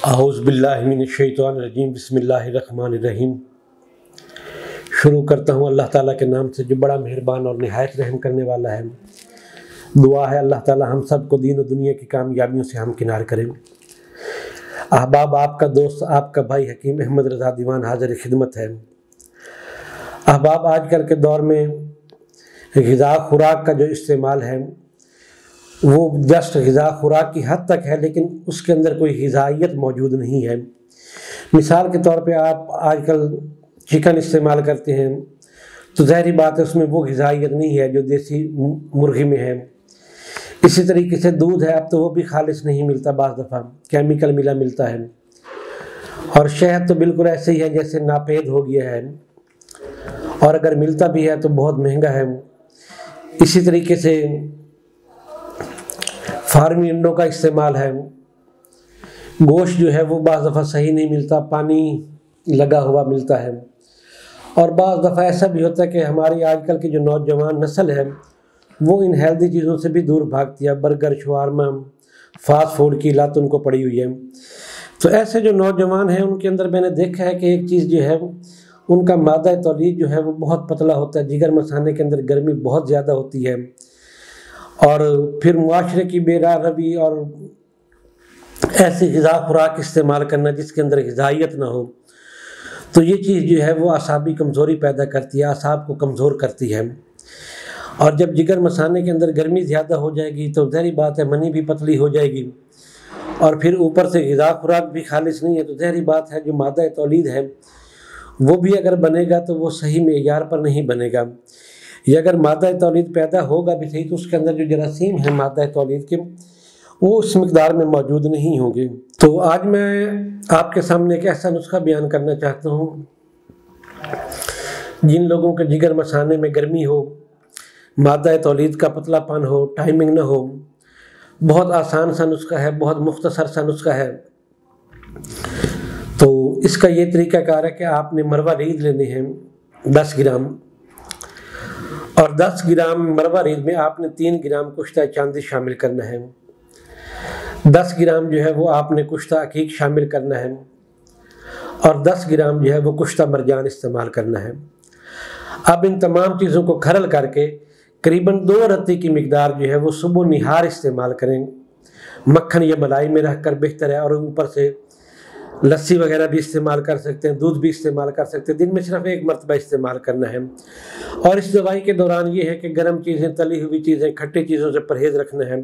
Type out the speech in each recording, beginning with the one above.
औज़ुबिल्लाहिमिनश्शैतानिर्रजीम बिस्मिल्लाहिर्रहमानिर्रहीम। शुरू करता हूँ अल्लाह ताला के नाम से जो बड़ा मेहरबान और निहायत रहम करने वाला है। दुआ है अल्लाह ताला हम सब को दीन और दुनिया की कामयाबियों से हमकिनार करें। अहबाब, आपका दोस्त आपका भाई हकीम अहमद रज़ा दीवान हाज़िर खिदमत है। अहबाब, आजकल के दौर में ग़िज़ा खुराक का जो इस्तेमाल है वो जस्ट ग़िज़ा खुराक की हद तक है, लेकिन उसके अंदर कोई ग़िज़ाइयत मौजूद नहीं है। मिसाल के तौर पे आप आजकल चिकन इस्तेमाल करते हैं तो ज़ाहिर बात है उसमें वो ग़िज़ाइयत नहीं है जो देसी मुर्गी में है। इसी तरीके से दूध है, अब तो वो भी खालिस नहीं मिलता, बाज़ दफ़ा केमिकल मिला मिलता है। और शहद तो बिल्कुल ऐसे ही है जैसे नापेद हो गया है, और अगर मिलता भी है तो बहुत महंगा है। इसी तरीके से फार्मी अंडों का इस्तेमाल है। गोश्त जो है वो बाज़ दफ़ा सही नहीं मिलता, पानी लगा हुआ मिलता है। और बाज़ दफ़ा ऐसा भी होता है कि हमारी आजकल की जो नौजवान नस्ल है वो इन हेल्दी चीज़ों से भी दूर भागती है। बर्गर, शवारमा, फास्ट फूड की लत उनको पड़ी हुई है। तो ऐसे जो नौजवान हैं उनके अंदर मैंने देखा है कि एक चीज़ जो है उनका मादा तौलीद जो है वो बहुत पतला होता है। जिगर मसाने के अंदर गर्मी बहुत ज़्यादा होती है, और फिर मुआशरे की बेरारवी और ऐसी ग़िज़ा खुराक इस्तेमाल करना जिसके अंदर ग़िज़ाइयत ना हो, तो ये चीज़ जो है वो आसाबी कमज़ोरी पैदा करती है, आसाब को कमज़ोर करती है। और जब जिगर मसाने के अंदर गर्मी ज़्यादा हो जाएगी तो ज़ाहिर बात है मनी भी पतली हो जाएगी, और फिर ऊपर से ग़िज़ा खुराक भी खालिस नहीं है, तो ज़ाहिर बात है जो मादा तौलीद है वो भी अगर बनेगा तो वो सही मेयार पर नहीं बनेगा। या अगर मादा तौलीद पैदा होगा भी सही तो उसके अंदर जो जरासीम है मादा तौलीद के वो उस मिक़दार में मौजूद नहीं होंगे। तो आज मैं आपके सामने एक ऐसा नुस्खा बयान करना चाहता हूँ जिन लोगों के जिगर मसाने में गर्मी हो, मादा तौलीद का पतलापन हो, टाइमिंग ना हो। बहुत आसान सा नुस्खा है, बहुत मुख्तसर सा नुस्खा है। तो इसका ये तरीक़ाकार है कि आपने मरवा रीद लेने हैं 10 ग्राम, और 10 ग्राम मरवा रीद में आपने 3 ग्राम कुश्ता चांदी शामिल करना है। 10 ग्राम जो है वो आपने कुश्ता अकीक शामिल करना है, और 10 ग्राम जो है वो कुश्ता मरजान इस्तेमाल करना है। अब इन तमाम चीज़ों को खरल करके करीबन 2 रत्ती की मिकदार जो है वो सुबह निहार इस्तेमाल करें। मक्खन या मलाई में रख कर बेहतर है, और ऊपर से लस्सी वगैरह भी इस्तेमाल कर सकते हैं, दूध भी इस्तेमाल कर सकते हैं। दिन में सिर्फ 1 मरतबा इस्तेमाल करना है। और इस दवाई के दौरान ये है कि गर्म चीज़ें, तली हुई चीज़ें, खट्टी चीज़ों से परहेज़ रखना है।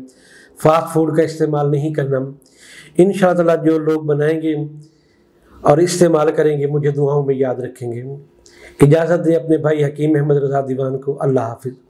फास्ट फूड का इस्तेमाल नहीं करना। इंशाअल्लाह जो लोग बनाएंगे और इस्तेमाल करेंगे मुझे दुआओं में याद रखेंगे। इजाज़त दें अपने भाई हकीम अहमद रज़ा दीवान को। अल्लाह हाफ़िज़।